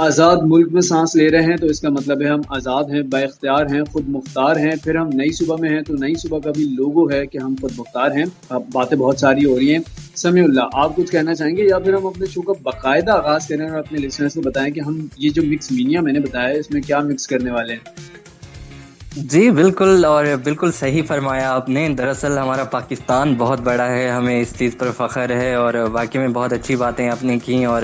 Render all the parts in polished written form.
آزاد ملک میں سانس لے رہے ہیں تو اس کا مطلب ہے ہم آزاد ہیں، بااختیار ہیں، خود مختار ہیں. پھر ہم نئی صبح میں ہیں تو نئی صبح کا بھی لوگو ہے کہ ہم خود مختار ہیں. اب باتیں بہت ساری ہو رہی ہیں. سمیع اللہ، آپ کچھ کہنا چاہیں گے یا پھر ہم اپنے شو کا باقاعدہ آغاز کریں اور اپنے لسنرز کو بتائیں کہ ہم یہ جو مکس مینیا میں نے بتایا ہے اس میں کیا مکس کرنے والے ہیں؟ جی بالکل، اور بالکل صحیح فرمایا آپ نے. دراصل ہمارا پاکستان بہت بڑا ہے، ہمیں اس چیز پر فخر ہے، اور واقعی میں بہت اچھی باتیں آپ نے کی، اور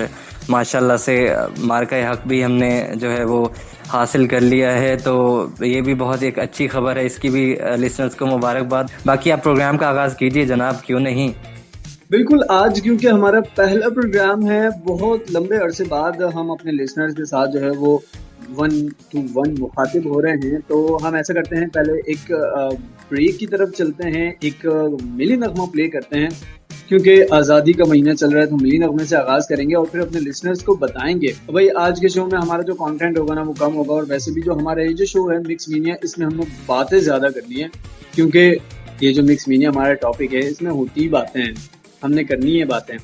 ماشاءاللہ سے مارکہ حق بھی ہم نے جو ہے وہ حاصل کر لیا ہے. تو یہ بھی بہت ایک اچھی خبر ہے، اس کی بھی لسنرز کو مبارکباد. باقی آپ پروگرام کا آغاز کیجیے جناب، کیوں نہیں. بالکل، آج کیونکہ ہمارا پہلا پروگرام ہے، بہت لمبے عرصے بعد ہم اپنے لسنرز کے ساتھ جو ہے وہ 1 to 1 مخاطب ہو رہے ہیں. تو ہم ایسا کرتے ہیں، پہلے ایک بریک کی طرف چلتے ہیں، ایک ملی نغمہ پلے کرتے ہیں کیونکہ آزادی کا مہینہ چل رہا ہے تو ملی نغمے سے آغاز کریں گے اور پھر اپنے لسنرز کو بتائیں گے. بھائی آج کے شو میں ہمارا جو کانٹینٹ ہوگا نا وہ کم ہوگا، اور ویسے بھی جو ہمارا یہ جو شو ہے مکس مینیا، اس میں ہم نے باتیں زیادہ کرنی ہے کیونکہ یہ جو مکس مینیا ہمارا ٹاپک ہے اس میں ہوتی ہی باتیں ہیں، ہم نے کرنی ہے باتیں.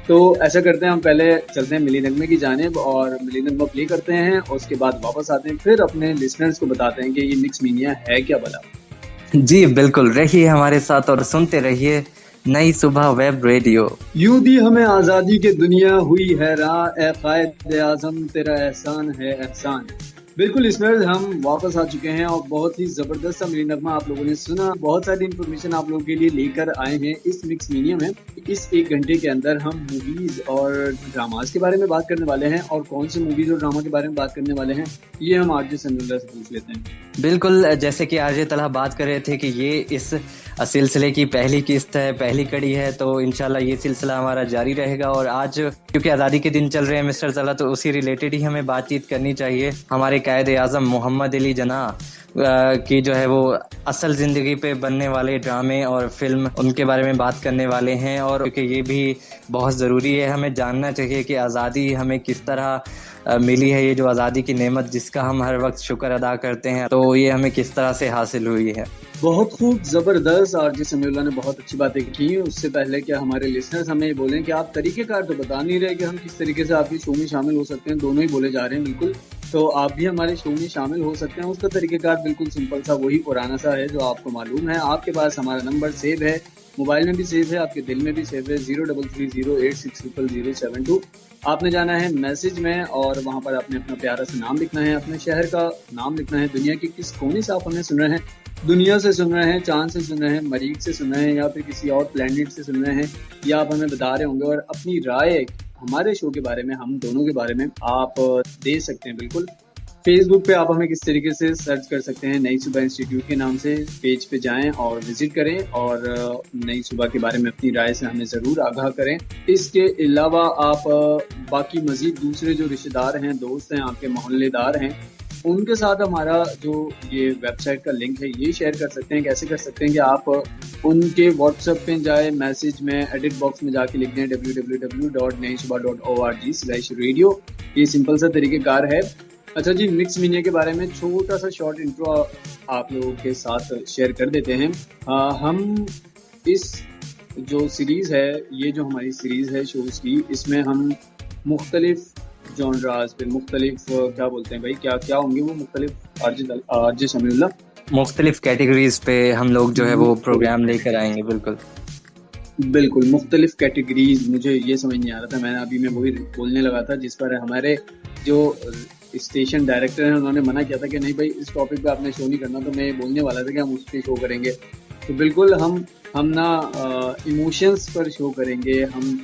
تو ایسا کرتے ہیں، ہم پہلے چلتے ہیں ملی نغمے کی جانب اور ملی نغمہ پلے کرتے ہیں اور اس کے بعد واپس آتے ہیں، پھر اپنے لسنرز کو بتاتے ہیں کہ یہ مکس مینیا ہے کیا بھلا. جی بالکل، رہیے ہمارے ساتھ اور سنتے رہیے نئی صبح ویب ریڈیو. یوں دی ہمیں آزادی کے دنیا ہوئی حیران، اے قائد اعظم تیرا احسان ہے احسان. بالکل لسنرز، ہم واپس آ چکے ہیں اور بہت ہی زبردست ملی نغمہ آپ لوگوں نے سنا. بہت ساری انفارمیشن آپ لوگوں کے لیے لے کر آئے ہیں اس مکس مینیا میں. اس 1 گھنٹے کے اندر ہم موویز اور ڈراماز کے بارے میں بات کرنے والے ہیں، اور کون سے موویز اور ڈرامہ کے بارے میں بات کرنے والے ہیں یہ ہم آرجے سمیع اللہ سے پوچھ لیتے ہیں. بالکل، جیسے کہ آرجے طلحہ بات کر رہے تھے کہ یہ اس سلسلے کی پہلی قسط ہے، پہلی کڑی ہے، تو انشاءاللہ یہ سلسلہ ہمارا جاری رہے گا. اور آج کیونکہ آزادی کے دن چل رہے ہیں مسٹر طلحہ، تو اسی ریلیٹڈ ہی ہمیں بات چیت کرنی چاہیے. ہمارے قائد اعظم محمد علی جناح کی جو ہے وہ اصل زندگی پہ بننے والے ڈرامے اور فلم، ان کے بارے میں بات کرنے والے ہیں. اور کیونکہ یہ بھی بہت ضروری ہے، ہمیں جاننا چاہیے کہ آزادی ہمیں کس طرح ملی ہے. یہ جو آزادی کی نعمت جس کا ہم ہر وقت شکر ادا کرتے ہیں، تو یہ ہمیں کس طرح سے حاصل ہوئی ہے. بہت خوب، زبردست. آرجے سمیع اللہ نے بہت اچھی باتیں کی. اس سے پہلے کیا ہمارے لسنرز ہمیں یہ بولیں کہ آپ طریقہ کار تو بتا نہیں رہے کہ ہم کس طریقے سے آپ کی شو میں شامل ہو سکتے ہیں. دونوں ہی بولے جا رہے ہیں. بالکل، تو آپ بھی ہمارے شو میں شامل ہو سکتے ہیں. اس کا طریقہ کار بالکل سمپل سا وہی پرانا سا ہے جو آپ کو معلوم ہے. آپ کے پاس ہمارا نمبر سیو ہے، موبائل میں بھی سیو ہے، آپ کے دل میں بھی سیو ہے، 0330860072. آپ نے جانا ہے میسج میں اور وہاں پر آپ نے اپنا پیارا سا نام لکھنا ہے، اپنے شہر کا نام لکھنا ہے، دنیا کے کس کونے سے آپ ہمیں سن رہے ہیں، دنیا سے سن رہے ہیں، چاند سے سن رہے ہیں، مریخ سے سن رہے ہیں، یا پھر کسی اور پلانٹ سے سن رہے ہیں، یا آپ ہمیں بتا رہے ہوں گے. اور اپنی رائے ہمارے شو کے بارے میں، ہم دونوں کے بارے میں آپ دے سکتے ہیں. بالکل، فیس بک پہ آپ ہمیں کس طریقے سے سرچ کر سکتے ہیں، نئی صبح انسٹیٹیوٹ کے نام سے پیج پہ جائیں اور وزٹ کریں اور نئی صبح کے بارے میں اپنی رائے سے ہمیں ضرور آگاہ کریں. اس کے علاوہ آپ باقی مزید دوسرے جو رشتہ دار ہیں، دوست ہیں، آپ کے محلے دار ہیں، ان کے ساتھ ہمارا جو یہ ویب سائٹ کا لنک ہے یہ شیئر کر سکتے ہیں. کیسے کر سکتے ہیں کہ آپ ان کے واٹس ایپ پہ جائیں، میسج میں ایڈٹ باکس میں جا کے لکھ دیں www.naisubah.org/radio. یہ سمپل سا طریقہ کار ہے. اچھا جی، مکس مینیا کے بارے میں چھوٹا سا شارٹ انٹرو آپ لوگوں کے ساتھ شیئر کر دیتے ہیں. ہم اس جو سیریز ہے، یہ جو ہماری سیریز ہے شوز کی، اس میں ہم مختلف جانراز پہ، مختلف کیا بولتے ہیں بھائی، کیا کیا ہوں گے وہ مختلف آرجے سمیع اللہ، مختلف کیٹیگریز پہ ہم لوگ جو ہے وہ پروگرام لے کر آئیں گے. بالکل بالکل مختلف کیٹیگریز. مجھے یہ سمجھ نہیں آ رہا تھا، میں نے ابھی میں وہی بولنے لگا تھا جس پر ہمارے جو اسٹیشن ڈائریکٹر ہیں انہوں نے منع کیا تھا کہ نہیں بھائی اس ٹاپک پہ آپ نے شو نہیں کرنا. تو میں بولنے والا تھا کہ ہم اس پہ شو کریں گے. تو بالکل ہم نا ایموشنز پر شو کریں گے، ہم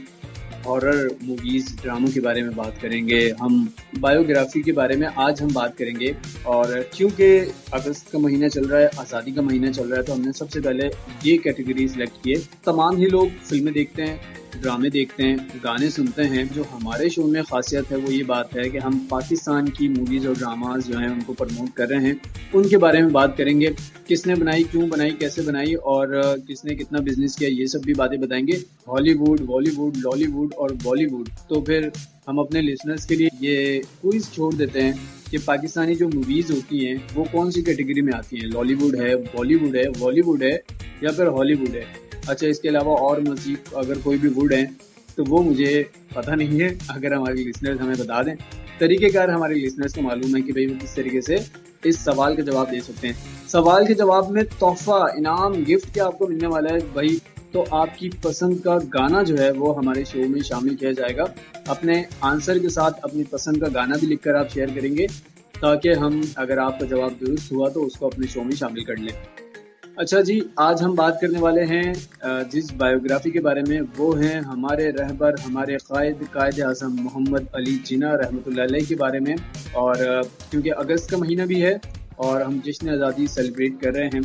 ہارر موویز ڈراموں کے بارے میں بات کریں گے، ہم بایوگرافی کے بارے میں آج ہم بات کریں گے. اور کیونکہ اگست کا مہینہ چل رہا ہے، آزادی کا مہینہ چل رہا ہے، تو ہم نے سب سے پہلے یہ کیٹیگری سلیکٹ کی ہے. تمام ہی لوگ فلمیں دیکھتے ہیں، ڈرامے دیکھتے ہیں، گانے سنتے ہیں. جو ہمارے شو میں خاصیت ہے وہ یہ بات ہے کہ ہم پاکستان کی موویز اور ڈراماز جو ہیں ان کو پروموٹ کر رہے ہیں. ان کے بارے میں بات کریں گے، کس نے بنائی، کیوں بنائی، کیسے بنائی، اور کس نے کتنا بزنس کیا، یہ سب بھی باتیں بتائیں گے. Hollywood, Bollywood, Lollywood اور بالی ووڈ. تو پھر ہم اپنے لسنرز کے لیے یہ کوئز چھوڑ دیتے ہیں کہ پاکستانی جو موویز ہوتی ہیں وہ کون سی کیٹیگری میں آتی ہیں، لالی ووڈ ہے، بالی ووڈ ہے، بالی ووڈ ہے، یا پھر ہالی ووڈ ہے. اچھا، اس کے علاوہ اور مزید اگر کوئی بھی ووڈ ہیں تو وہ مجھے پتہ نہیں ہے، اگر ہمارے لسنرز ہمیں بتا دیں طریقہ کار ہمارے لسنرز کو معلوم ہے کہ بھائی وہ کس طریقے سے اس سوال کا جواب دے سکتے ہیں. سوال کے جواب میں تحفہ، انعام، گفٹ کیا آپ کو ملنے والا ہے بھائی؟ تو آپ کی پسند کا گانا جو ہے وہ ہمارے شو میں شامل کیا جائے گا. اپنے آنسر کے ساتھ اپنی پسند کا گانا بھی لکھ کر آپ شیئر کریں گے تاکہ ہم اگر آپ کا جواب درست ہوا تو اس کو اپنے شو میں شامل کر لیں. اچھا جی، آج ہم بات کرنے والے ہیں جس بایوگرافی کے بارے میں، وہ ہیں ہمارے رہبر، ہمارے قائد اعظم محمد علی جناح رحمۃ اللہ علیہ کے بارے میں. اور کیونکہ اگست کا مہینہ بھی ہے اور ہم جشن آزادی سیلیبریٹ کر رہے ہیں،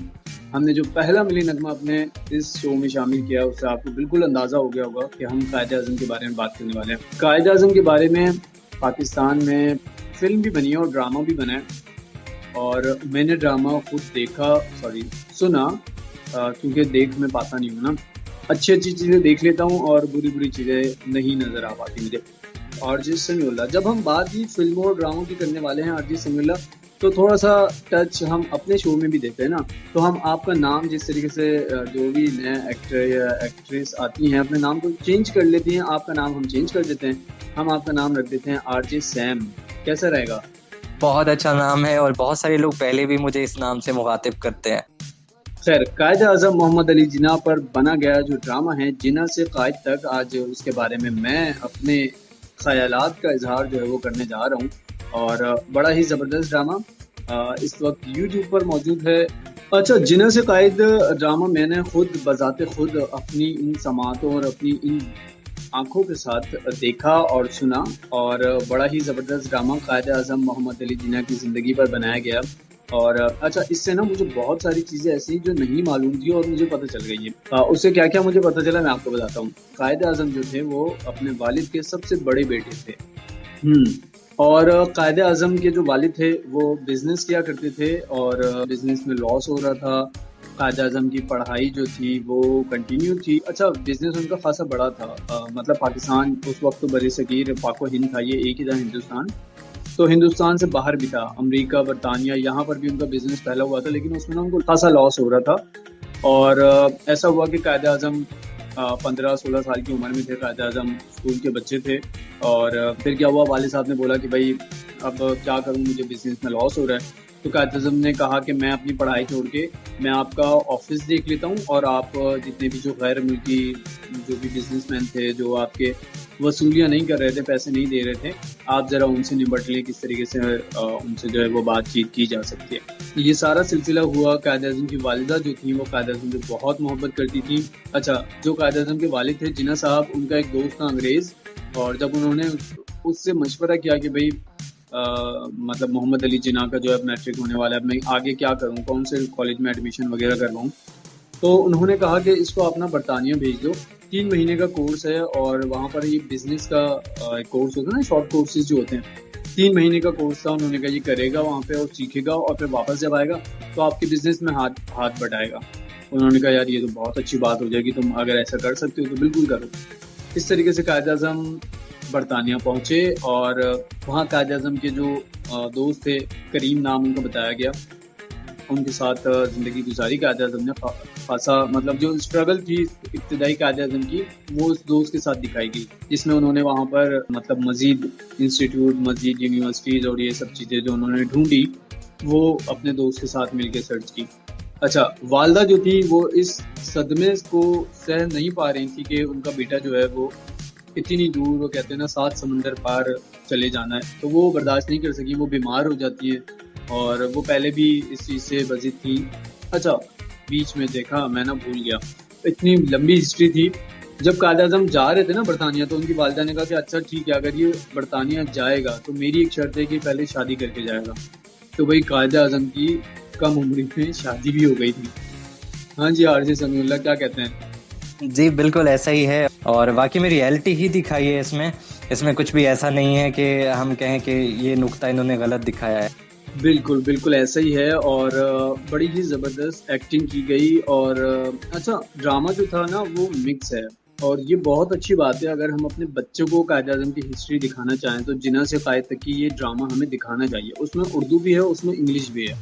ہم نے جو پہلا ملی نغمہ اپنے اس شو میں شامل کیا اس سے آپ کو بالکل اندازہ ہو گیا ہوگا کہ ہم قائد اعظم کے بارے میں بات کرنے والے ہیں. قائد اعظم کے بارے میں پاکستان میں فلم بھی بنی ہے اور ڈرامہ بھی بنا ہے، اور میں نے ڈرامہ خود سنا کیونکہ دیکھ میں پاتا نہیں ہوں نا. اچھی چیزیں دیکھ لیتا ہوں اور بری چیزیں نہیں نظر آ پاتی مجھے. اور جی سمیع اللہ، جب ہم بات ہی فلموں اور ڈراموں کی کرنے والے ہیں آرجی سمیع اللہ، تو تھوڑا سا ٹچ ہم اپنے شو میں بھی دیتے ہیں نا. تو ہم آپ کا نام جس طریقے سے جو بھی نئے ایکٹر یا ایکٹریس آتی ہیں اپنے نام کو چینج کر لیتی ہیں، آپ کا نام ہم چینج کر دیتے ہیں، ہم آپ کا نام رکھ دیتے ہیں آر جے سیم. کیسا رہے گا؟ بہت اچھا نام ہے اور بہت سارے لوگ پہلے بھی مجھے اس نام سے مخاطب کرتے ہیں. خیر، قائد اعظم محمد علی جناح پر بنا گیا جو ڈرامہ ہے جناح سے قائد تک، آج اس کے بارے میں اپنے خیالات کا اظہار جو ہے وہ کرنے جا رہا ہوں. اور بڑا ہی زبردست ڈرامہ اس وقت یوٹیوب پر موجود ہے. اچھا، جناح سے قائد ڈرامہ میں نے خود بذات خود اپنی ان سماعتوں اور اپنی ان آنکھوں کے ساتھ دیکھا اور سنا، اور بڑا ہی زبردست ڈرامہ قائد اعظم محمد علی جناح کی زندگی پر بنایا گیا. اور اچھا، اس سے نا مجھے بہت ساری چیزیں ایسی جو نہیں معلوم تھی اور مجھے پتہ چل گئی ہیں. اس سے کیا کیا مجھے پتہ چلا میں آپ کو بتاتا ہوں. قائد اعظم جو تھے وہ اپنے والد کے سب سے بڑے بیٹے تھے. اور قائد اعظم کے جو والد تھے وہ بزنس کیا کرتے تھے اور بزنس میں لاس ہو رہا تھا. قائد اعظم کی پڑھائی جو تھی وہ کنٹینیو تھی. اچھا، بزنس ان کا خاصا بڑا تھا، مطلب پاکستان اس وقت تو بر صغیر پاک و ہند تھا، یہ ایک ہی تھا ہندوستان. تو ہندوستان سے باہر بھی تھا، امریکہ، برطانیہ، یہاں پر بھی ان کا بزنس پھیلا ہوا تھا، لیکن اس میں نا ان کو خاصا لاس ہو رہا تھا. اور ایسا ہوا کہ قائد اعظم 15-16 سال کی عمر میں تھے. قائد اعظم اسکول کے بچے تھے. اور پھر کیا ہوا، والد صاحب نے بولا کہ بھائی اب کیا کروں، مجھے بزنس میں لاس ہو رہا ہے. تو قائد اعظم نے کہا کہ میں اپنی پڑھائی چھوڑ کے میں آپ کا آفس دیکھ لیتا ہوں، اور آپ جتنے بھی جو غیر ملکی جو بھی بزنس مین تھے جو آپ کے وصولیاں نہیں کر رہے تھے، پیسے نہیں دے رہے تھے، آپ ذرا ان سے نمٹ لیں، کس طریقے سے ان سے جو ہے وہ بات چیت کی جا سکتی ہے. یہ سارا سلسلہ ہوا. قائد اعظم کی والدہ جو تھیں وہ قائد اعظم سے بہت محبت کرتی تھیں. اچھا، جو قائد اعظم کے والد تھے جناح صاحب، ان کا ایک دوست تھا انگریز، اور جب انہوں نے اس سے مشورہ کیا کہ بھائی مطلب محمد علی جناح کا جو ہے میٹرک ہونے والا ہے، میں آگے کیا کروں، کون سے کالج میں ایڈمیشن وغیرہ کرواؤں، تو انہوں نے کہا کہ اس کو اپنا برطانیہ بھیج دو. 3 مہینے کا کورس ہے اور وہاں پر یہ بزنس کا کورس ہوتا ہے نا، شارٹ کورسز جو ہوتے ہیں. 3 مہینے کا کورس تھا. انہوں نے کہا یہ کرے گا وہاں پہ اور سیکھے گا، اور پھر واپس جب آئے گا تو آپ کے بزنس میں ہاتھ بٹائے گا. انہوں نے کہا یار یہ تو بہت اچھی بات ہو جائے گی، تم اگر ایسا کر سکتے ہو تو بالکل کرو. اس طریقے سے قائد اعظم برطانیہ پہنچے، اور وہاں قائد اعظم کے جو دوست تھے، کریم نام ان کا بتایا گیا، ان کے ساتھ زندگی گزاری. قائد اعظم نے خاصا مطلب جو اسٹرگل تھی ابتدائی قائد اعظم کی، وہ اس دوست کے ساتھ دکھائی گئی، جس میں انہوں نے وہاں پر مطلب مزید انسٹیٹیوٹ، مزید یونیورسٹیز اور یہ سب چیزیں جو انہوں نے ڈھونڈی وہ اپنے دوست کے ساتھ مل کے سرچ کی. اچھا، والدہ جو تھی وہ اس صدمے کو سہ نہیں پا رہی تھی کہ ان کا بیٹا جو ہے وہ اتنی دور، وہ کہتے ہیں نا 7 سمندر پار چلے جانا ہے، تو وہ برداشت نہیں کر سکی. وہ بیمار ہو جاتی ہیں اور وہ پہلے بھی اس چیز سے بزد تھی. اچھا، بیچ میں دیکھا میں نا بھول گیا، اتنی لمبی ہسٹری تھی. جب قائد اعظم جا رہے تھے نا برطانیہ، تو ان کی والدہ نے کہا کہ اچھا ٹھیک ہے، اگر یہ برطانیہ جائے گا تو میری ایک شرط ہے کہ پہلے شادی کر کے جائے گا. تو بھائی قائد اعظم کی کم عمری میں شادی بھی ہو گئی تھی. ہاں جی، عارضی سمیع اللہ کیا کہتے ہیں؟ جی بالکل ایسا ہی ہے، اور واقعی میں ریئلٹی ہی دکھائی ہے اس میں کچھ بھی ایسا نہیں ہے کہ ہم کہیں کہ یہ نقطہ انہوں نے غلط دکھایا ہے. بالکل بالکل ایسا ہی ہے، اور بڑی ہی زبردست ایکٹنگ کی گئی. اور اچھا، ڈرامہ جو تھا نا وہ مکس ہے، اور یہ بہت اچھی بات ہے. اگر ہم اپنے بچوں کو قائد اعظم کی ہسٹری دکھانا چاہیں تو جناح سے قائد تک کی یہ ڈرامہ ہمیں دکھانا چاہیے. اس میں اردو بھی ہے، اس میں انگلش بھی ہے،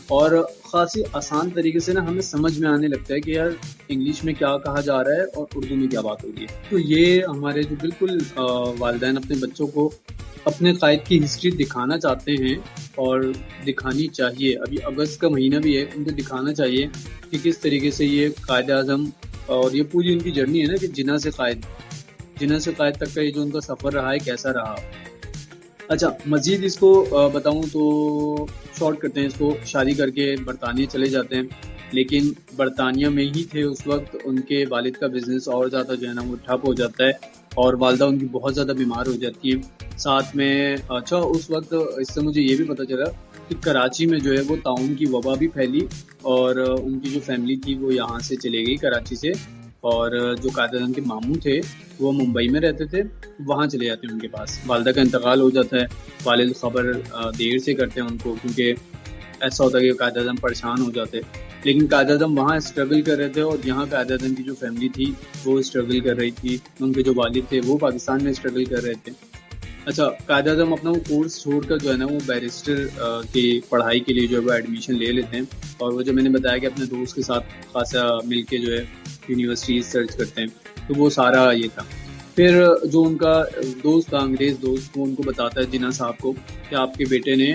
اور خاصی آسان طریقے سے نا ہمیں سمجھ میں آنے لگتا ہے کہ یار انگلش میں کیا کہا جا رہا ہے اور اردو میں کیا بات ہو رہی ہے. تو یہ ہمارے جو بالکل والدین اپنے بچوں کو اپنے قائد کی ہسٹری دکھانا چاہتے ہیں اور دکھانی چاہیے. ابھی اگست کا مہینہ بھی ہے, ان کو دکھانا چاہیے کہ کس طریقے سے یہ قائد اعظم اور یہ پوری ان کی جرنی ہے نا کہ جناح سے قائد تک کا یہ جو ان کا سفر رہا ہے کیسا رہا. اچھا, مزید اس کو بتاؤں تو شارٹ کرتے ہیں اس کو. شادی کر کے برطانیہ چلے جاتے ہیں, لیکن برطانیہ میں ہی تھے اس وقت ان کے والد کا بزنس اور زیادہ جو ہے نا وہ ٹھپ ہو جاتا ہے اور والدہ ان کی بہت زیادہ بیمار ہو جاتی ہیں. ساتھ میں اچھا اس وقت اس سے مجھے یہ بھی پتہ چلا کہ کراچی میں جو ہے وہ طاعون کی وبا بھی پھیلی اور ان کی جو فیملی تھی وہ یہاں سے چلے گئی کراچی سے, اور جو قائد اعظم کے ماموں تھے وہ ممبئی میں رہتے تھے, وہاں چلے جاتے ہیں ان کے پاس. والدہ کا انتقال ہو جاتا ہے, والد خبر دیر سے کرتے ہیں ان کو, کیونکہ ایسا ہوتا ہے کہ قائد اعظم پریشان ہو جاتے. لیکن قائد اعظم وہاں اسٹرگل کر رہے تھے اور یہاں قائد اعظم کی جو فیملی تھی وہ اسٹرگل کر رہی تھی. ان کے جو والد تھے وہ پاکستان میں اسٹرگل کر رہے تھے. اچھا, قائد اعظم اپنا وہ کورس چھوڑ کر جو ہے نا وہ بیرسٹر کی پڑھائی کے لیے جو ہے وہ ایڈمیشن لے لیتے ہیں, اور وہ جو میں نے بتایا کہ اپنے دوست کے ساتھ خاصا مل کے جو ہے یونیورسٹیز سرچ کرتے ہیں, تو وہ سارا یہ تھا. پھر جو ان کا دوست تھا, انگریز دوست, وہ ان کو بتاتا ہے جناح صاحب کو کہ آپ کے بیٹے نے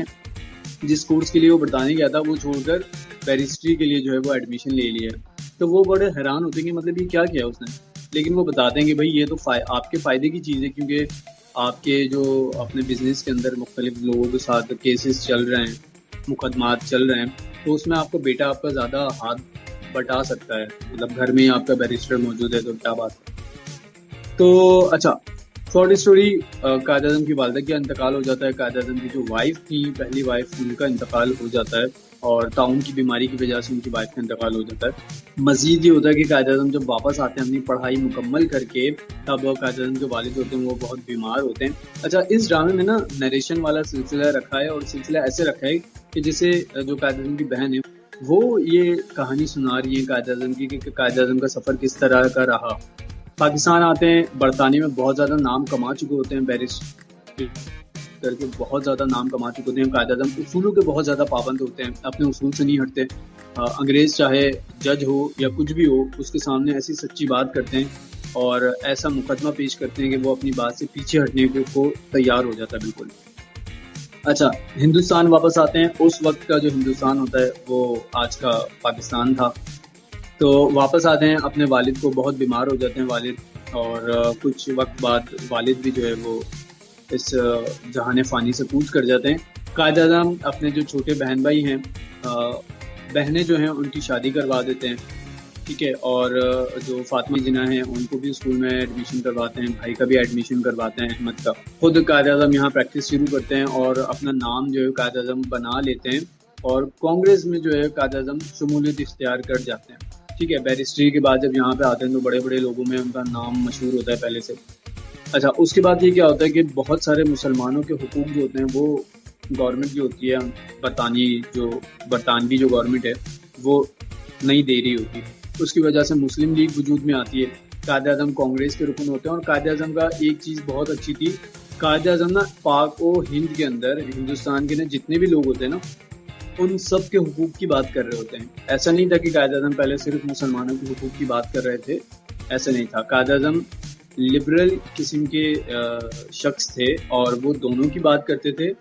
جس کورس کے لیے وہ برطانیہ گیا تھا وہ چھوڑ کر بیرسٹری کے لیے جو ہے وہ ایڈمیشن لے لیا. تو وہ بڑے حیران ہوتے ہیں کہ مطلب یہ کیا کیا اس نے, لیکن وہ بتاتے ہیں کہ بھائی یہ تو آپ کے فائدے کی چیز ہے, کیونکہ آپ کے جو اپنے بزنس کے اندر مختلف لوگوں کے ساتھ کیسز چل رہے ہیں, مقدمات چل رہے ہیں, تو اس میں آپ کا بیٹا آپ کا زیادہ ہاتھ بٹا سکتا ہے. مطلب گھر میں ہی آپ کا بیرسٹر موجود ہے تو کیا بات ہے. تو اچھا, شارٹ اسٹوری, قائد اعظم کی والدہ کا انتقال ہو جاتا ہے. قائد اعظم کی جو وائف تھی, پہلی وائف, ان کا انتقال ہو جاتا ہے اور طاعون کی بیماری کی وجہ سے ان کی وائف کا انتقال ہو جاتا ہے. مزید یہ ہوتا ہے کہ قائد اعظم جب واپس آتے ہیں اپنی پڑھائی مکمل کر کے, تب قائد اعظم کے والد ہوتے ہیں وہ بہت بیمار ہوتے ہیں. اچھا, اس ڈرامے میں نا نیریشن والا سلسلہ رکھا ہے, اور سلسلہ ایسے رکھا ہے کہ جسے جو قائد اعظم کی بہن ہے وہ یہ کہانی سنا رہی ہے قائد اعظم کی کہ قائد اعظم کا سفر کس طرح کا رہا. پاکستان آتے ہیں, برطانیہ میں بہت زیادہ نام کما چکے ہوتے ہیں, بیرسٹر کر کے بہت زیادہ نام کما چکے ہوتے ہیں. قائد اعظم اصولوں کے بہت زیادہ پابند ہوتے ہیں, اپنے اصول سے نہیں ہٹتے. انگریز چاہے جج ہو یا کچھ بھی ہو, اس کے سامنے ایسی سچی بات کرتے ہیں اور ایسا مقدمہ پیش کرتے ہیں کہ وہ اپنی بات سے پیچھے ہٹنے کو تیار ہو جاتا ہے بالکل. اچھا, ہندوستان واپس آتے ہیں. اس وقت کا جو ہندوستان ہوتا ہے وہ آج کا پاکستان تھا. تو واپس آتے ہیں, اپنے والد کو بہت بیمار ہو جاتے ہیں والد, اور کچھ وقت بعد والد بھی جو ہے وہ اس جہان فانی سے کوچ کر جاتے ہیں. قائد اعظم اپنے جو چھوٹے بہن بھائی ہیں, بہنیں جو ہیں ان کی شادی کروا دیتے ہیں, ٹھیک ہے, اور جو فاطمہ جناح ہیں ان کو بھی اسکول میں ایڈمیشن کرواتے ہیں, بھائی کا بھی ایڈمیشن کرواتے ہیں احمد کا. خود قائد اعظم یہاں پریکٹس شروع کرتے ہیں اور اپنا نام جو ہے قائد اعظم بنا لیتے ہیں, اور کانگریس میں جو ہے قائد اعظم شمولیت اختیار کر جاتے ہیں. ٹھیک ہے, بیرسٹری کے بعد جب یہاں پہ آتے ہیں تو بڑے بڑے لوگوں میں ان کا نام مشہور ہوتا ہے پہلے سے. اچھا, اس کے بعد یہ کیا ہوتا ہے کہ بہت سارے مسلمانوں کے حقوق جو ہوتے ہیں وہ گورنمنٹ جو ہوتی ہے برطانوی جو گورنمنٹ ہے وہ نہیں دے رہی ہوتی. اس کی وجہ سے مسلم لیگ وجود میں آتی ہے. قائد اعظم کانگریس کے رکن ہوتے ہیں, اور قائد اعظم کا ایک چیز بہت اچھی تھی, قائد اعظم نا پاک و ہند کے اندر ہندوستان کے جتنے بھی لوگ ہوتے ہیں نا ان سب کے حقوق کی بات کر رہے ہوتے ہیں. ایسا نہیں تھا کہ قائد اعظم پہلے صرف مسلمانوں کے حقوق کی بات کر رہے تھے, ایسا نہیں تھا. قائد اعظم لبرل قسم کے شخص تھے اور وہ دونوں کی بات کرتے تھے.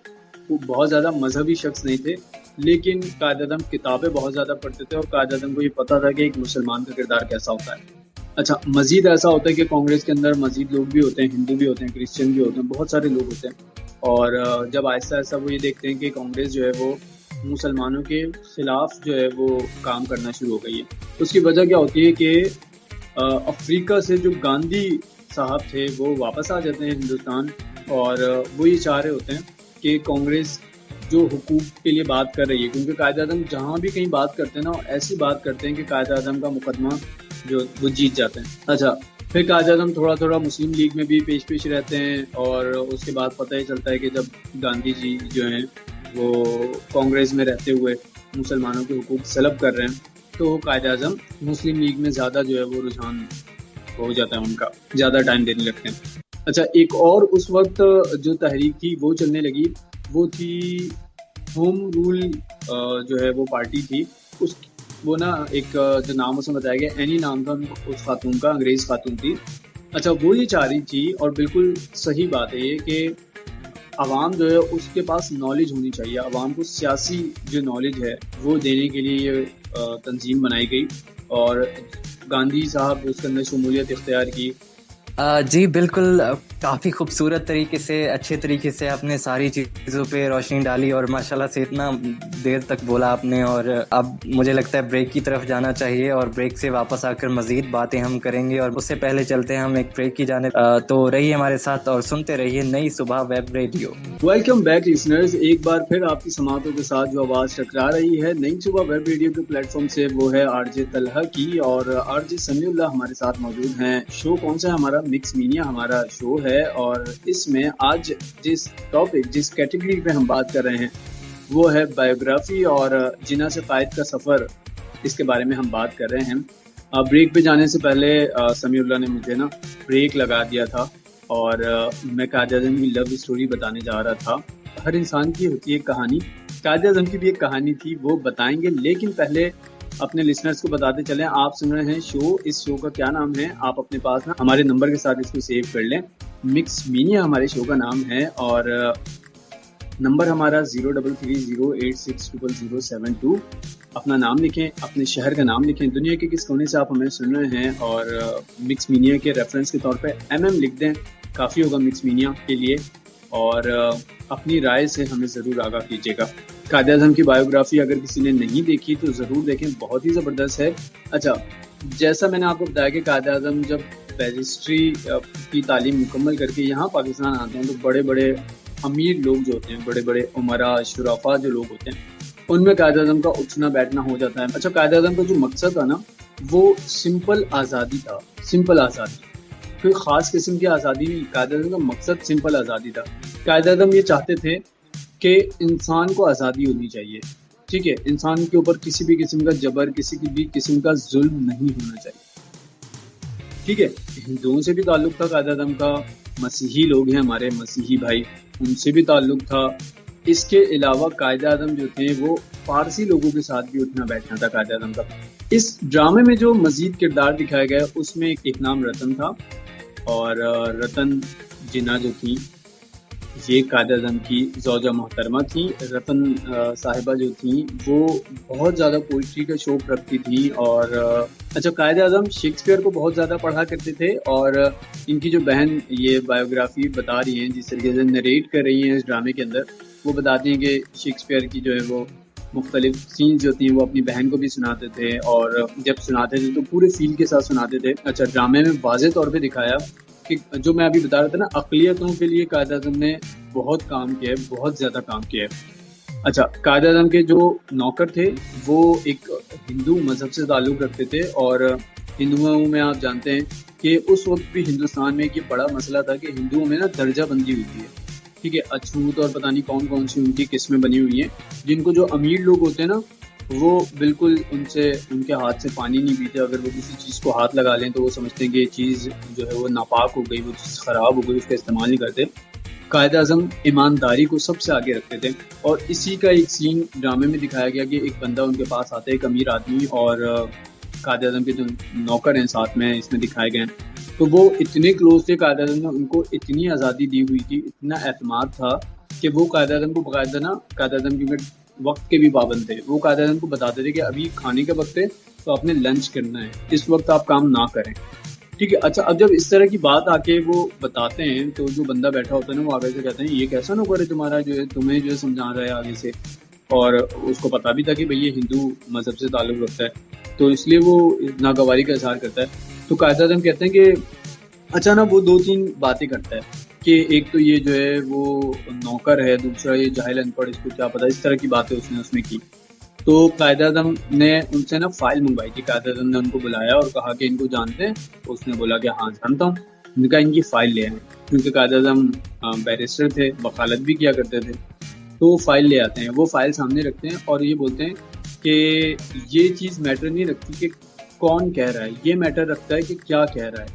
وہ بہت زیادہ مذہبی شخص نہیں تھے, لیکن قائد اعظم کتابیں بہت زیادہ پڑھتے تھے, اور قائد اعظم کو یہ پتہ تھا کہ ایک مسلمان کا کردار کیسا ہوتا ہے. اچھا, مزید ایسا ہوتا ہے کہ کانگریس کے اندر مزید لوگ بھی ہوتے ہیں, ہندو بھی ہوتے ہیں, کرسچن بھی ہوتے ہیں, بہت سارے لوگ ہوتے ہیں. اور جب آہستہ آہستہ وہ یہ دیکھتے ہیں کہ کانگریس جو ہے وہ مسلمانوں کے خلاف جو ہے وہ کام کرنا شروع ہو گئی ہے. اس کی وجہ کیا ہوتی ہے کہ افریقہ سے جو گاندھی صاحب تھے وہ واپس آ جاتے ہیں ہندوستان, اور وہ یہ چاہ رہے ہوتے ہیں کہ کانگریس جو حقوق کے لیے بات کر رہی ہے, کیونکہ قائد اعظم جہاں بھی کہیں بات کرتے ہیں نا ایسی بات کرتے ہیں کہ قائد اعظم کا مقدمہ جو وہ جیت جاتے ہیں. اچھا, پھر قائد اعظم تھوڑا تھوڑا مسلم لیگ میں بھی پیش رہتے ہیں, اور اس کے بعد پتہ ہی چلتا ہے کہ جب گاندھی جی جو ہیں وہ کانگریس میں رہتے ہوئے مسلمانوں کے حقوق سلب کر رہے ہیں, تو قائد اعظم مسلم لیگ میں زیادہ جو ہے وہ رجحان ہو جاتا ہے, ان کا زیادہ ٹائم دینے لگتے ہیں. اچھا, ایک اور اس وقت جو تحریک تھی وہ چلنے لگی, وہ تھی ہوم رول جو ہے وہ پارٹی تھی. وہ نا ایک جو نام اس میں بتایا گیا, اینی نام تھا اس خاتون کا, انگریز خاتون تھی. اچھا, وہ یہ چاہ رہی تھی, اور بالکل صحیح بات ہے یہ, کہ عوام جو ہے اس کے پاس نالج ہونی چاہیے. عوام کو سیاسی جو نالج ہے وہ دینے کے لیے یہ تنظیم بنائی گئی اور گاندھی صاحب اس کے اندر شمولیت اختیار کی. جی بالکل، کافی خوبصورت طریقے سے، اچھے طریقے سے آپ نے ساری چیزوں پہ روشنی ڈالی اور ماشاءاللہ سے اتنا دیر تک بولا آپ نے. اور اب مجھے لگتا ہے بریک کی طرف جانا چاہیے اور بریک سے واپس آ کر مزید باتیں ہم کریں گے. اور اس سے پہلے چلتے ہیں ہم ایک بریک کی جانب. تو رہیے ہمارے ساتھ اور سنتے رہیے نئی صبح web radio. Welcome back listeners, ایک بار پھر آپ کی سماعتوں کے ساتھ جو آواز ٹکرا رہی ہے نئی صبح ویب ریڈیو کے پلیٹ فارم سے وہ ہے آر جے طلحہ کی، اور آر جے سمیع اللہ ہمارے ساتھ موجود ہیں. شو کون سا ہے ہمارا؟ مکس مینیا ہمارا شو ہے، اور اس میں آج جس ٹاپک جس کیٹیگری پہ ہم بات کر رہے ہیں وہ ہے بایوگرافی اور جناح سے قائد کا سفر. اس کے بارے میں ہم بات کر رہے ہیں. بریک پہ جانے سے پہلے سمیع اللہ نے مجھے بریک لگا دیا تھا اور میں قائد اعظم کی لو اسٹوری بتانے جا رہا تھا. ہر انسان کی ہوتی ہے ایک کہانی، قائد اعظم کی بھی ایک کہانی تھی، وہ بتائیں گے. لیکن پہلے اپنے لسنرز کو بتاتے چلیں آپ سن رہے ہیں شو. اس شو کا کیا نام ہے آپ اپنے پاس ہمارے نمبر کے ساتھ اس کو سیو کر لیں. مکس مینیا ہمارے شو کا نام ہے اور نمبر ہمارا 0330860072. اپنا نام لکھیں، اپنے شہر کا نام لکھیں، دنیا کے کس کونے سے آپ ہمیں سن رہے ہیں، اور مکس مینیا کے ریفرنس کے طور پہ MM لکھ دیں، کافی ہوگا مکس مینیا کے لیے. اور اپنی رائے سے ہمیں ضرور آگاہ کیجیے گا. قائد اعظم کی بایوگرافی اگر کسی نے نہیں دیکھی تو ضرور دیکھیں، بہت ہی زبردست ہے. اچھا، جیسا میں نے آپ کو بتایا کہ قائد اعظم جب بیرسٹری کی تعلیم مکمل کر کے یہاں پاکستان آتے ہیں تو بڑے بڑے امیر لوگ جو ہوتے ہیں، بڑے بڑے عمراء شرفاء جو لوگ ہوتے ہیں، ان میں قائد اعظم کا اٹھنا بیٹھنا ہو جاتا ہے. اچھا، قائد اعظم کا جو مقصد تھا نا وہ سمپل آزادی تھا. سمپل آزادی، کوئی خاص قسم کی آزادی نہیں. قائد اعظم کا مقصد سمپل آزادی تھا. قائد اعظم یہ چاہتے تھے کہ انسان کو آزادی ہونی چاہیے. ٹھیک ہے، انسان کے اوپر کسی بھی قسم کا جبر، کسی بھی قسم کا ظلم نہیں ہونا چاہیے. ٹھیک ہے، ہندوؤں سے بھی تعلق تھا قائد اعظم کا، مسیحی لوگ ہیں ہمارے مسیحی بھائی، ان سے بھی تعلق تھا. اس کے علاوہ قائد اعظم جو تھے وہ فارسی لوگوں کے ساتھ بھی اٹھنا بیٹھنا تھا قائد اعظم کا. اس ڈرامے میں جو مزید کردار دکھایا گیا اس میں ایک نام رتن تھا، اور رتن جناح جو تھی یہ قائد اعظم کی زوجہ محترمہ تھی. رتن صاحبہ جو تھیں وہ بہت زیادہ پوئٹری کا شوق رکھتی تھی. اور اچھا، قائد اعظم شیکسپیئر کو بہت زیادہ پڑھا کرتے تھے، اور ان کی جو بہن یہ بایوگرافی بتا رہی ہیں، جس طریقے سے نریٹ کر رہی ہیں اس ڈرامے کے اندر، وہ بتاتی ہیں کہ شیکسپیئر کی جو ہے وہ مختلف سینز جو تھیں وہ اپنی بہن کو بھی سناتے تھے، اور جب سناتے تھے تو پورے فیل کے ساتھ سناتے تھے. اچھا، ڈرامے میں واضح طور پہ دکھایا کہ جو میں ابھی بتا رہا تھا نا، اقلیتوں کے لیے قائد اعظم نے بہت کام کیا ہے، بہت زیادہ کام کیا ہے. اچھا، قائد اعظم کے جو نوکر تھے وہ ایک ہندو مذہب سے تعلق رکھتے تھے، اور ہندوؤں میں آپ جانتے ہیں کہ اس وقت بھی ہندوستان میں ایک یہ بڑا مسئلہ تھا کہ ہندوؤں میں درجہ بندی ہوتی ہے. ٹھیک ہے، اچھوت اور پتہ نہیں کون کون سی ان کی قسمیں بنی ہوئی ہیں، جن کو جو امیر لوگ ہوتے ہیں نا وہ بالکل ان کے ہاتھ سے پانی نہیں پیتے. اگر وہ کسی چیز کو ہاتھ لگا لیں تو وہ سمجھتے ہیں کہ یہ چیز جو ہے وہ ناپاک ہو گئی، وہ چیز خراب ہو گئی، اس کا استعمال نہیں کرتے. قائد اعظم ایمانداری کو سب سے آگے رکھتے تھے، اور اسی کا ایک سین ڈرامے میں دکھایا گیا کہ ایک بندہ ان کے پاس آتا ہے، ایک امیر آدمی، اور قائد اعظم کے جو نوکر ہیں ساتھ میں اس میں دکھائے گئے ہیں تو وہ اتنے کلوز تھے قائد اعظم نے ان کو اتنی آزادی دی ہوئی تھی، اتنا اعتماد تھا کہ وہ قائد اعظم کو باقاعدہ قائد اعظم کیونکہ وقت کے بھی پابند تھے، وہ قائد اعظم کو بتاتے تھے کہ ابھی کھانے کا وقت ہے تو آپ نے لنچ کرنا ہے، اس وقت آپ کام نہ کریں. ٹھیک ہے. اچھا، اب جب اس طرح کی بات آ کے وہ بتاتے ہیں تو جو بندہ بیٹھا ہوتا ہے نا وہ آگے سے کہتے ہیں یہ کیسا نوکر ہے تمہارا جو ہے تمہیں جو ہے سمجھا رہا ہے آگے سے. اور اس کو پتا بھی تھا کہ بھئی یہ ہندو مذہب سے تعلق رکھتا ہے تو اس لیے وہ ناگواری کا اظہار کرتا ہے. تو قائد اعظم کہتے ہیں کہ اچھا نا وہ 2-3 باتیں کرتا ہے کہ ایک تو یہ جو ہے وہ نوکر ہے، دوسرا یہ جاہل ان پڑھ، اس کو کیا پتا، اس طرح کی باتیں اس میں کی. تو قائد اعظم نے ان سے فائل منگوائی تھی. قائد اعظم نے ان کو بلایا اور کہا کہ ان کو جانتے ہیں؟ اس نے بولا کہ ہاں جانتا ہوں. ان کا ان کی فائل لے آئیں، کیونکہ قائد اعظم بیرسٹر تھے، وکالت بھی کیا کرتے تھے. تو وہ فائل لے آتے ہیں، وہ فائل سامنے رکھتے ہیں اور یہ بولتے ہیں کہ یہ چیز میٹر نہیں رکھتی کہ کون کہہ رہا ہے، یہ میٹر رکھتا ہے کہ کیا کہہ رہا ہے.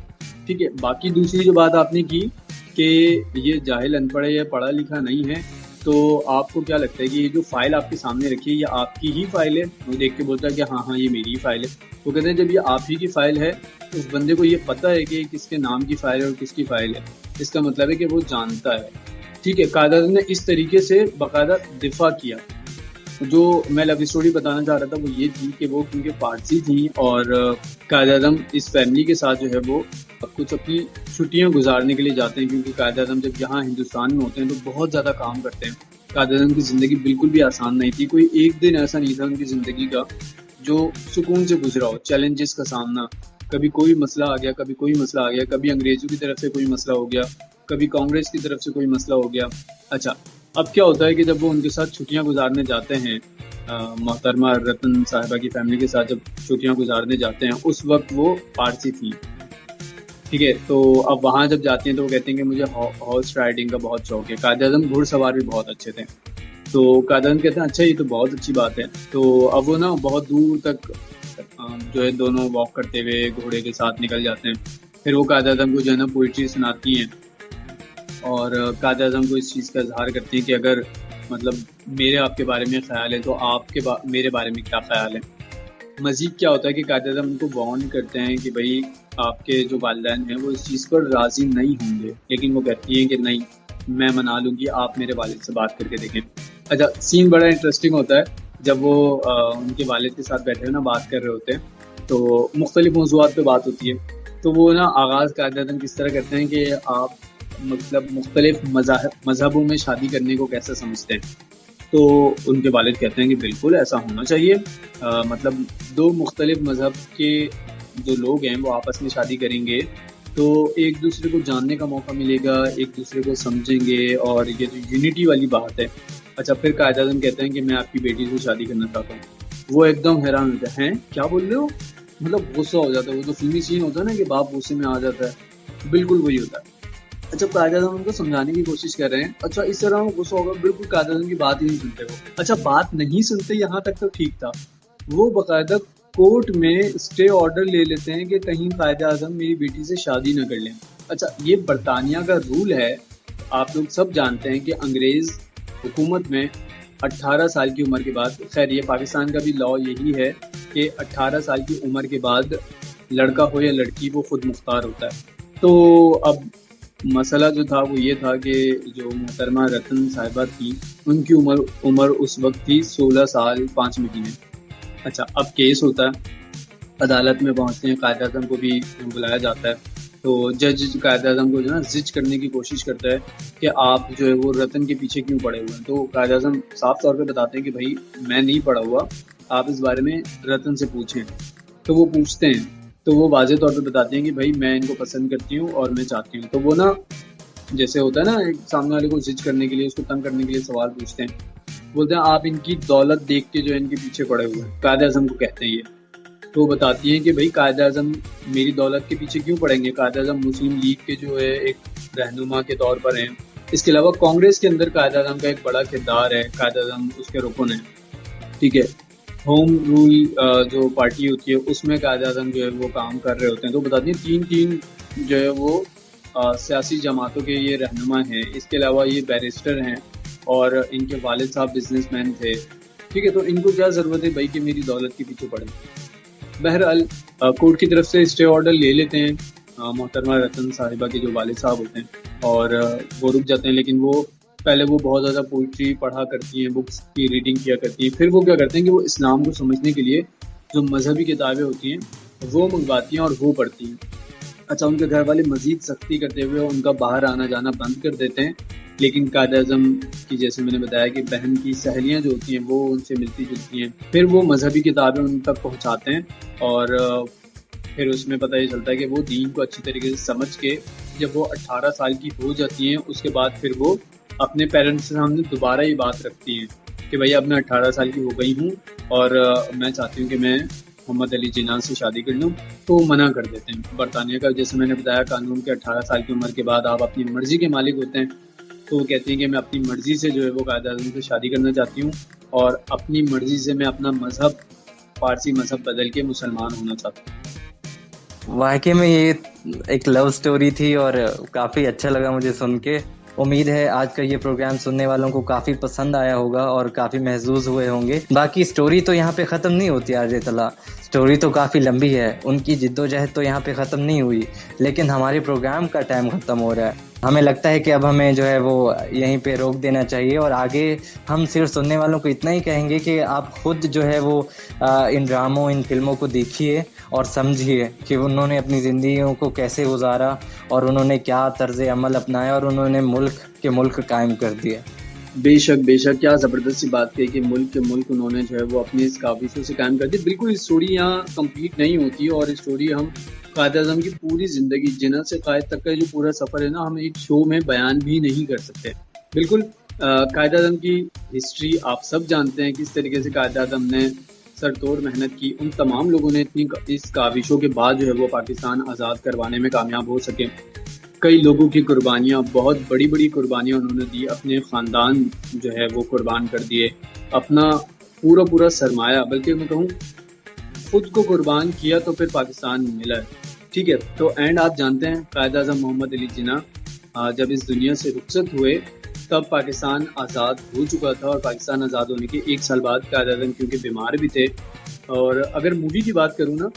ٹھیک ہے. باقی دوسری جو بات آپ نے کی کہ یہ جاہل ان پڑھ ہے یا پڑھا لکھا نہیں ہے، تو آپ کو کیا لگتا ہے کہ یہ جو فائل آپ کے سامنے رکھی ہے یہ آپ کی ہی فائل ہے؟ وہ دیکھ کے بولتا ہے کہ ہاں یہ میری ہی فائل ہے. وہ کہتے ہیں جب یہ آپ ہی کی فائل ہے تو اس بندے کو یہ پتہ ہے کہ کس کے نام کی فائل ہے اور کس کی فائل ہے، اس کا مطلب ہے کہ وہ جانتا ہے. ٹھیک ہے، قائد اعظم نے اس طریقے سے باقاعدہ دفاع کیا. جو میں لو اسٹوری بتانا چاہ رہا تھا وہ یہ تھی کہ وہ کیونکہ پارسی تھیں اور قائد اعظم اس فیملی کے ساتھ جو ہے وہ کچھ اپنی چھٹیاں گزارنے کے لیے جاتے ہیں، کیونکہ قائد اعظم جب یہاں ہندوستان میں ہوتے ہیں تو بہت زیادہ کام کرتے ہیں. قائد اعظم کی زندگی بالکل بھی آسان نہیں تھی، کوئی ایک دن ایسا نہیں تھا ان کی زندگی کا جو سکون سے گزرا ہو. چیلنجز کا سامنا، کبھی کوئی مسئلہ آ گیا، کبھی کوئی مسئلہ آ گیا، کبھی انگریزوں کی طرف سے کوئی مسئلہ ہو گیا، کبھی کانگریس کی طرف سے کوئی مسئلہ ہو گیا. اچھا، اب کیا ہوتا ہے کہ جب وہ ان کے ساتھ چھٹیاں گزارنے جاتے ہیں، محترمہ رتن صاحبہ کی فیملی کے ساتھ جب چھٹیاں گزارنے جاتے ہیں، اس وقت وہ پارسی تھی. ٹھیک ہے، تو اب وہاں جب جاتے ہیں تو وہ کہتے ہیں کہ مجھے ہارس رائڈنگ کا بہت شوق ہے. قائد اعظم گھڑ سوار بھی بہت اچھے تھے. تو قائد اعظم کہتے ہیں اچھا یہ تو بہت اچھی بات ہے. تو اب وہ نا بہت دور تک جو ہے دونوں واک کرتے ہوئے گھوڑے کے ساتھ نکل جاتے ہیں. پھر وہ قائد اعظم کو جو ہے نا پوئٹری سناتی ہیں اور قائد اعظم کو اس چیز کا اظہار کرتی ہیں کہ اگر مطلب میرے آپ کے بارے میں خیال ہے تو آپ کے میرے بارے میں کیا خیال ہے. مزید کیا ہوتا ہے کہ قائد اعظم ان کو وارن کرتے ہیں کہ بھائی آپ کے جو والدین ہیں وہ اس چیز پر راضی نہیں ہوں گے، لیکن وہ کہتی ہیں کہ نہیں، میں منا لوں گی، آپ میرے والد سے بات کر کے دیکھیں. اچھا، سین بڑا انٹرسٹنگ ہوتا ہے جب وہ ان کے والد کے ساتھ بیٹھے ہوئے نا بات کر رہے ہوتے ہیں تو مختلف موضوعات پہ بات ہوتی ہے. تو وہ نا آغاز قائد اعظم کس طرح کرتے ہیں کہ آپ مطلب مختلف مذہبوں میں شادی کرنے کو کیسے سمجھتے ہیں. تو ان کے والد کہتے ہیں کہ بالکل ایسا ہونا چاہیے، مطلب دو مختلف مذہب کے جو لوگ ہیں وہ آپس میں شادی کریں گے تو ایک دوسرے کو جاننے کا موقع ملے گا، ایک دوسرے کو سمجھیں گے، اور یہ جو یونٹی والی بات ہے. اچھا، پھر قائد اعظم کہتے ہیں کہ میں آپ کی بیٹی سے شادی کرنا چاہتا ہوں. وہ ایک دم حیران ہوتا ہے، ہیں کیا بول رہے ہو؟ مطلب غصہ ہو جاتا ہے. وہ جو فلمی سین ہوتا ہے نا کہ باپ غصے میں آ جاتا ہے، بالکل وہی ہوتا ہے. اچھا، قائد اعظم ان کو سمجھانے کی کوشش کر رہے ہیں. اچھا، اس طرح وہ غصہ ہوگا، بالکل قائد اعظم کی بات ہی نہیں سنتے وہ. اچھا، بات نہیں سنتے یہاں تک تو ٹھیک تھا، وہ باقاعدہ کورٹ میں اسٹے آرڈر لے لیتے ہیں کہ کہیں قائد اعظم میری بیٹی سے شادی نہ کر لیں. اچھا، یہ برطانیہ کا رول ہے، آپ لوگ سب جانتے ہیں کہ انگریز حکومت میں 18 سال کی عمر کے بعد، خیر یہ پاکستان کا بھی لاء یہی ہے کہ 18 سال کی عمر کے بعد لڑکا ہو یا لڑکی وہ خود مختار ہوتا ہے. تو اب مسئلہ جو تھا وہ یہ تھا کہ جو محترمہ رتن صاحبہ تھی ان کی عمر اس وقت تھی 16 سال 5 مہینے. اچھا، اب کیس ہوتا ہے، عدالت میں پہنچتے ہیں، قائد اعظم کو بھی بلایا جاتا ہے. تو جج قائد اعظم کو جو ہے نا زج کرنے کی کوشش کرتا ہے کہ آپ جو ہے وہ رتن کے پیچھے کیوں پڑے ہوئے ہیں. تو قائد اعظم صاف طور پہ بتاتے ہیں کہ بھائی میں نہیں پڑا ہوا، آپ اس بارے میں رتن سے پوچھیں. تو وہ پوچھتے ہیں تو وہ واضح طور پہ بتاتے ہیں کہ بھائی میں ان کو پسند کرتی ہوں اور میں چاہتی ہوں. تو وہ نا جیسے ہوتا ہے نا ایک سامنے والے کو زج کرنے کے لیے، اس کو تنگ کرنے کے لیے سوال پوچھتے ہیں. بولتے ہیں آپ ان کی دولت دیکھ کے جو ان کے پیچھے پڑے ہوئے ہیں. قائد اعظم کو کہتے ہیں یہ. تو وہ بتاتی ہیں کہ بھائی قائد اعظم میری دولت کے پیچھے کیوں پڑیں گے؟ قائد اعظم مسلم لیگ کے جو ہے ایک رہنما کے طور پر ہیں. اس کے علاوہ کانگریس کے اندر قائد اعظم کا ایک بڑا کردار ہے، قائد اعظم اس کے رکن ہیں. ٹھیک ہے، ہوم رول جو پارٹی ہوتی ہے اس میں قائد اعظم جو ہے وہ کام کر رہے ہوتے ہیں. تو بتاتی ہیں تین جو ہے وہ سیاسی جماعتوں کے یہ رہنما ہیں. اس کے علاوہ یہ بیرسٹر ہیں اور ان کے والد صاحب بزنس مین تھے. ٹھیک ہے، تو ان کو کیا ضرورت ہے بھائی کہ میری دولت کے پیچھے پڑے. بہرحال کورٹ کی طرف سے اسٹے آرڈر لے لیتے ہیں محترمہ رتن صاحبہ کے جو والد صاحب ہوتے ہیں، اور وہ رک جاتے ہیں. لیکن وہ پہلے وہ بہت زیادہ پوئٹری پڑھا کرتی ہیں، بکس کی ریڈنگ کیا کرتی ہیں. پھر وہ کیا کرتے ہیں کہ وہ اسلام کو سمجھنے کے لیے جو مذہبی کتابیں ہوتی ہیں وہ منگواتی ہیں اور وہ پڑھتی ہیں. اچھا، ان کے گھر والے مزید سختی کرتے ہوئے ان کا باہر آنا جانا بند کر دیتے ہیں. لیکن قائد اعظم کی جیسے میں نے بتایا کہ بہن کی سہیلیاں جو ہوتی ہیں وہ ان سے ملتی جلتی ہیں. پھر وہ مذہبی کتابیں ان تک پہنچاتے ہیں اور پھر اس میں پتہ یہ چلتا ہے کہ وہ دین کو اچھی طریقے سے سمجھ کے جب وہ 18 سال کی ہو جاتی ہیں اس کے بعد پھر وہ اپنے پیرنٹس کے سامنے دوبارہ یہ بات رکھتی ہیں کہ بھائی اب میں 18 سال کی ہو گئی ہوں اور میں چاہتی ہوں کہ میں محمد علی جناح سے شادی کر لوں. تو وہ منع کر دیتے ہیں. برطانیہ کا جیسے میں نے بتایا قانون کے 18 سال کی عمر کے بعد آپ اپنی مرضی کے مالک ہوتے ہیں. تو وہ کہتی ہیں کہ میں اپنی مرضی سے جو ہے وہ قائد اعظم سے شادی کرنا چاہتی ہوں اور اپنی مرضی سے میں اپنا مذہب فارسی مذہب بدل کے مسلمان ہونا چاہتا ہوں. واقعی میں یہ ایک لو سٹوری تھی اور کافی اچھا لگا مجھے سن کے. امید ہے آج کا یہ پروگرام سننے والوں کو کافی پسند آیا ہوگا اور کافی محظوظ ہوئے ہوں گے. باقی سٹوری تو یہاں پہ ختم نہیں ہوتی آج طلع، سٹوری تو کافی لمبی ہے. ان کی جد و جہد تو یہاں پہ ختم نہیں ہوئی، لیکن ہمارے پروگرام کا ٹائم ختم ہو رہا ہے. ہمیں لگتا ہے کہ اب ہمیں جو ہے وہ یہیں پہ روک دینا چاہیے، اور آگے ہم صرف سننے والوں کو اتنا ہی کہیں گے کہ آپ خود جو ہے وہ ان ڈراموں، ان فلموں کو دیکھیے اور سمجھیے کہ انہوں نے اپنی زندگیوں کو کیسے گزارا، اور انہوں نے کیا طرز عمل اپنایا، اور انہوں نے ملک قائم کر دیا۔ بے شک کیا زبردست سی بات کہی کہ ملک کے ملک انہوں نے جو ہے وہ اپنی اس کاوشوں سے قائم کر دی۔ بالکل اسٹوری یہاں کمپلیٹ نہیں ہوتی، اور اسٹوری ہم قائد اعظم کی پوری زندگی جنہ سے قائد تک کا جو پورا سفر ہے نا، ہم ایک شو میں بیان بھی نہیں کر سکتے۔ بالکل قائد اعظم کی ہسٹری آپ سب جانتے ہیں، کس طریقے سے قائد اعظم نے سر توڑ محنت کی، ان تمام لوگوں نے اتنی اس کاوشوں کے بعد جو ہے وہ پاکستان آزاد کروانے میں کامیاب ہو سکے۔ کئی لوگوں کی قربانیاں، بہت بڑی بڑی قربانیاں انہوں نے دی، اپنے خاندان جو ہے وہ قربان کر دیے، اپنا پورا سرمایہ، بلکہ میں کہوں خود کو قربان کیا تو پھر پاکستان ملا ہے۔ ٹھیک ہے، تو اینڈ آپ جانتے ہیں قائد اعظم محمد علی جناح جب اس دنیا سے رخصت ہوئے تب پاکستان آزاد ہو چکا تھا، اور پاکستان آزاد ہونے کے 1 سال بعد قائد اعظم کیونکہ بیمار بھی تھے۔ اور اگر مووی کی بات کروں نا،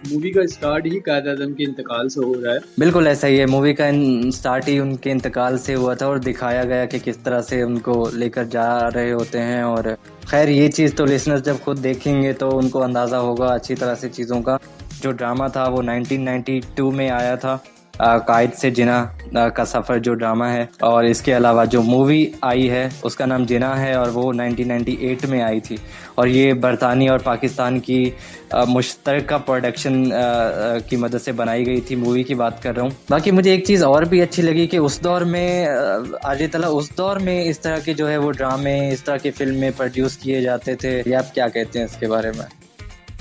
مووی کا اسٹارٹ ہی قائد اعظم کے انتقال سے ہو رہا ہے۔ بالکل ایسا ہی ہے، مووی کا اسٹارٹ ہی ان کے انتقال سے ہوا تھا، اور دکھایا گیا کہ کس طرح سے ان کو لے کر جا رہے ہوتے ہیں۔ اور خیر یہ چیز تو لسنرز جب خود دیکھیں گے تو ان کو اندازہ ہوگا اچھی طرح سے چیزوں کا۔ جو ڈرامہ تھا وہ 1992 میں آیا تھا، قائد سے جناح کا سفر جو ڈرامہ ہے، اور اس کے علاوہ جو مووی آئی ہے اس کا نام جناح ہے، اور وہ 1998 میں آئی تھی، اور یہ برطانیہ اور پاکستان کی مشترکہ پروڈکشن کی مدد سے بنائی گئی تھی۔ مووی کی بات کر رہا ہوں۔ باقی مجھے ایک چیز اور بھی اچھی لگی کہ اس دور میں آج تعالیٰ اس دور میں اس طرح کے جو ہے وہ ڈرامے، اس طرح کی فلمیں پروڈیوس کیے جاتے تھے۔ یہ آپ کیا کہتے ہیں اس کے بارے میں؟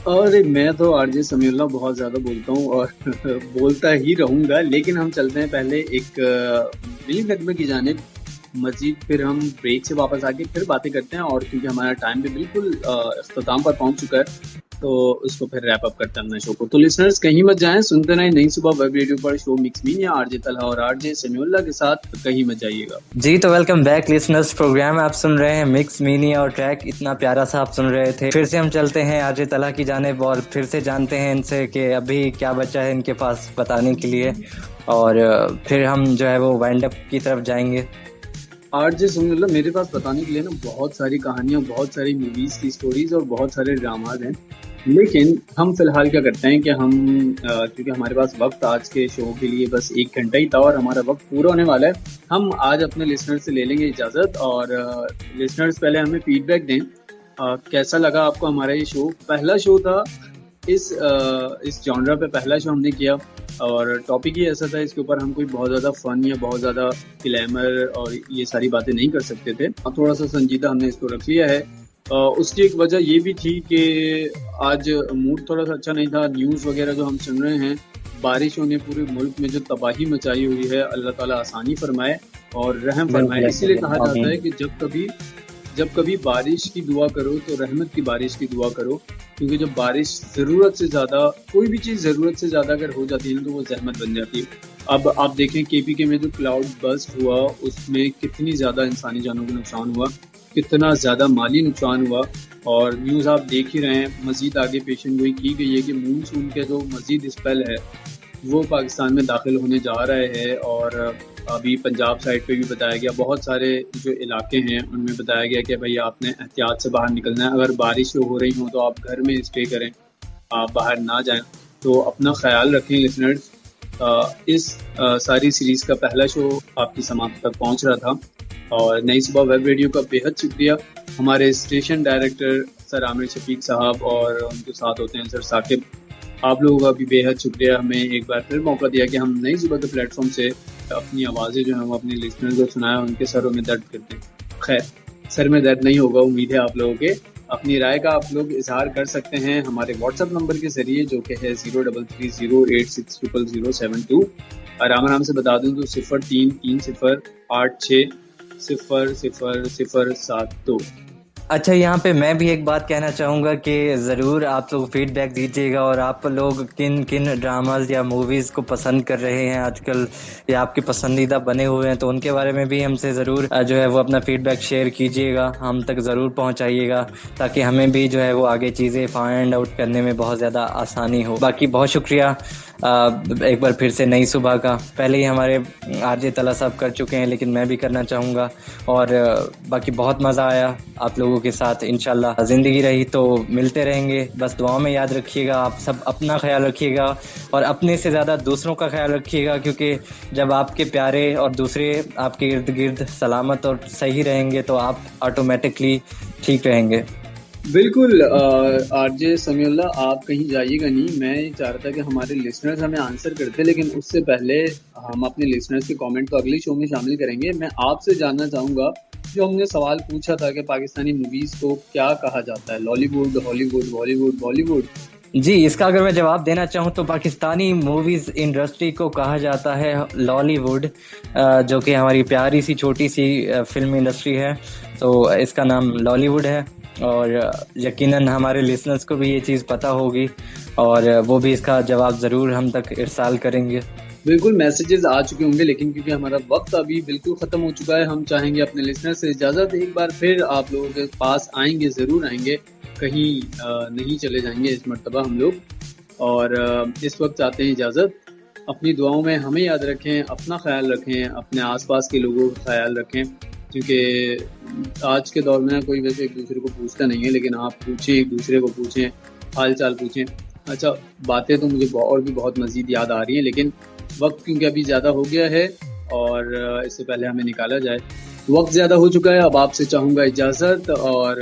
اور میں تو آر جے سمیع اللہ بہت زیادہ بولتا ہوں اور بولتا ہی رہوں گا، لیکن ہم چلتے ہیں پہلے ایک فلم نغمے کی جانب، مزید پھر ہم بریک سے واپس آ کے پھر باتیں کرتے ہیں، اور کیونکہ ہمارا ٹائم بھی بالکل اختتام پر پہنچ چکا ہے تو اس کو پھر ریپ اپ کرتے ہیں اپنے شو کو۔ تو لسنرز کہیں مت جائیں، سنتے رہیں نئی صبح ویب ریڈیو پر show mix mania R J Talha اور آر جے سمیع اللہ کے ساتھ، کہیں مت جائیے گا۔ جی تو ویلکم بیک لسنرز، پروگرام آپ سن رہے ہیں مکس مینیا، اور ٹریک اتنا پیارا سا آپ سن رہے تھے۔ پھر سے ہم چلتے ہیں آر جے طلحہ کی جانب، اور پھر سے جانتے ہیں ان سے کہ ابھی کیا بچا ہے ان کے پاس بتانے کے لیے، اور پھر ہم جو ہے وہ وائنڈ اپ کی طرف جائیں گے۔ آر جے سمیع اللہ، میرے پاس بتانے کے لیے نا بہت ساری کہانیاں، بہت ساری موویز کی سٹوریز اور بہت سارے ڈراماز ہیں، لیکن ہم فی الحال کیا کرتے ہیں کہ ہم کیونکہ ہمارے پاس وقت آج کے شو کے لیے بس 1 گھنٹہ ہی تھا اور ہمارا وقت پورا ہونے والا ہے، ہم آج اپنے لسنر سے لے لیں گے اجازت۔ اور لسنرز پہلے ہمیں فیڈ بیک دیں، کیسا لگا آپ کو ہمارا یہ شو؟ پہلا شو تھا اس جانرا پہ، پہلا شو ہم نے کیا، اور ٹاپک ہی ایسا تھا، اس کے اوپر ہم کوئی بہت زیادہ فن یا بہت زیادہ گلیمر اور یہ ساری باتیں نہیں کر سکتے تھے، تھوڑا سا سنجیدہ ہم نے اس کو رکھ لیا ہے۔ اس کی ایک وجہ یہ بھی تھی کہ آج موڈ تھوڑا سا اچھا نہیں تھا، نیوز وغیرہ جو ہم سن رہے ہیں، بارشوں نے پورے ملک میں جو تباہی مچائی ہوئی ہے، اللہ تعالیٰ آسانی فرمائے اور رحم فرمائے۔ اسی لیے کہا جاتا ہے کہ جب کبھی بارش کی دعا کرو تو رحمت کی بارش کی دعا کرو، کیونکہ جب بارش ضرورت سے زیادہ، کوئی بھی چیز ضرورت سے زیادہ اگر ہو جاتی ہے تو وہ زحمت بن جاتی ہے۔ اب آپ دیکھیں کے پی کے میں جو کلاؤڈ برسٹ ہوا، اس میں کتنی زیادہ انسانی جانوں کو نقصان ہوا، کتنا زیادہ مالی نقصان ہوا، اور نیوز آپ دیکھ ہی رہے ہیں۔ مزید آگے پیشن گوئی کی گئی ہے کہ مونسون کے جو مزید اسپیل ہے وہ پاکستان میں داخل ہونے جا رہے ہیں، اور ابھی پنجاب سائڈ پہ بھی بتایا گیا، بہت سارے جو علاقے ہیں ان میں بتایا گیا کہ بھائی آپ نے احتیاط سے باہر نکلنا ہے، اگر بارش ہو رہی ہوں تو آپ گھر میں اسٹے کریں، آپ باہر نہ جائیں۔ تو اپنا خیال رکھیں لسنرز۔ اس ساری سیریز کا پہلا شو آپ کی سماعت تک پہنچ رہا تھا، اور نئی صبح ویب ریڈیو کا بےحد شکریہ، ہمارے اسٹیشن ڈائریکٹر سر عامر شفیق صاحب اور ان کے ساتھ ہوتے ہیں سر ثاقب، آپ لوگوں کا بھی بےحد شکریہ، ہمیں ایک بار پھر موقع دیا کہ ہم نئی صبح کے پلیٹ فارم سے اپنی آوازیں جو ہیں وہ اپنے لسنرز کو سنائیں، ان کے سروں میں درد کرتے ہیں۔ خیر سر میں درد نہیں ہوگا، امید ہے آپ لوگوں کے۔ اپنی رائے کا آپ لوگ اظہار کر سکتے ہیں ہمارے واٹس ایپ نمبر کے ذریعے، جو کہ ہے 0330860072، اور آرام سے بتا دوں تو 0330860072۔ اچھا یہاں پہ میں بھی ایک بات کہنا چاہوں گا کہ ضرور آپ لوگ فیڈ بیک دیجیے گا، اور آپ لوگ کن کن ڈراماز یا موویز کو پسند کر رہے ہیں آج کل، یا آپ کے پسندیدہ بنے ہوئے ہیں، تو ان کے بارے میں بھی ہم سے ضرور جو ہے وہ اپنا فیڈ بیک شیئر کیجیے گا، ہم تک ضرور پہنچائیے گا، تاکہ ہمیں بھی جو ہے وہ آگے چیزیں فائنڈ آؤٹ کرنے میں بہت زیادہ آسانی ہو۔ باقی بہت شکریہ ایک بار پھر سے نئی صبح کا پہلے ہی ہمارے RJ طلحہ صاحب کر چکے ہیں، لیکن میں بھی کرنا چاہوں گا. اور باقی بہت مزہ آیا آپ لوگوں کے ساتھ. انشاءاللہ زندگی رہی تو ملتے رہیں گے. بس دعاؤں میں یاد رکھیے گا، آپ سب اپنا خیال رکھیے گا اور اپنے سے زیادہ دوسروں کا خیال رکھیے گا، کیونکہ جب آپ کے پیارے اور دوسرے آپ کے ارد گرد سلامت اور صحیح رہیں گے تو آپ آٹومیٹکلی ٹھیک رہیں گے. بالکل RJ سمیع اللہ، آپ کہیں جائیے گا نہیں. میں یہ چاہ رہا تھا کہ ہمارے لسنرز ہمیں آنسر کرتے، لیکن اس سے پہلے ہم اپنے لسنرز کے کامنٹ کو اگلی شو میں شامل کریں گے. میں آپ سے جاننا چاہوں گا، جو ہم نے سوال پوچھا تھا کہ پاکستانی موویز کو کیا کہا جاتا ہے، Lollywood, Hollywood, Bollywood, Bollywood? جی، اس کا اگر میں جواب دینا چاہوں تو پاکستانی موویز انڈسٹری کو کہا جاتا ہے لالی ووڈ، جو کہ ہماری پیاری سی چھوٹی سی فلم انڈسٹری ہے. تو اس کا نام لالی ووڈ ہے، اور یقیناً ہمارے لسنرز کو بھی یہ چیز پتہ ہوگی، اور وہ بھی اس کا جواب ضرور ہم تک ارسال کریں گے. بالکل میسیجز آ چکے ہوں گے، لیکن کیونکہ ہمارا وقت ابھی بالکل ختم ہو چکا ہے، ہم چاہیں گے اپنے لسنر سے اجازت. ایک بار پھر آپ لوگوں کے پاس آئیں گے، ضرور آئیں گے، کہیں نہیں چلے جائیں گے اس مرتبہ ہم لوگ. اور اس وقت چاہتے ہیں اجازت. اپنی دعاؤں میں ہمیں یاد رکھیں، اپنا خیال رکھیں، اپنے آس پاس کے لوگوں کا خیال رکھیں، کیونکہ آج کے دور میں کوئی ویسے ایک دوسرے کو پوچھتا نہیں ہے، لیکن آپ پوچھیں، ایک دوسرے کو پوچھیں، حال چال پوچھیں. اچھا، باتیں تو مجھے اور بھی بہت مزید یاد آ رہی ہیں، لیکن وقت کیونکہ ابھی زیادہ ہو گیا ہے اور اس سے پہلے ہمیں نکالا جائے. وقت زیادہ ہو چکا ہے. اب آپ سے چاہوں گا اجازت، اور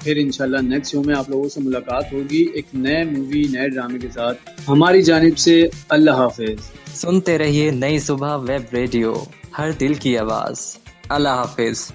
پھر انشاءاللہ نیکسٹ شو میں آپ لوگوں سے ملاقات ہوگی ایک نئے مووی، نئے ڈرامے کے ساتھ. ہماری جانب سے اللہ حافظ. سنتے رہیے نئی صبح ویب ریڈیو، ہر دل کی آواز. اللہ حافظ.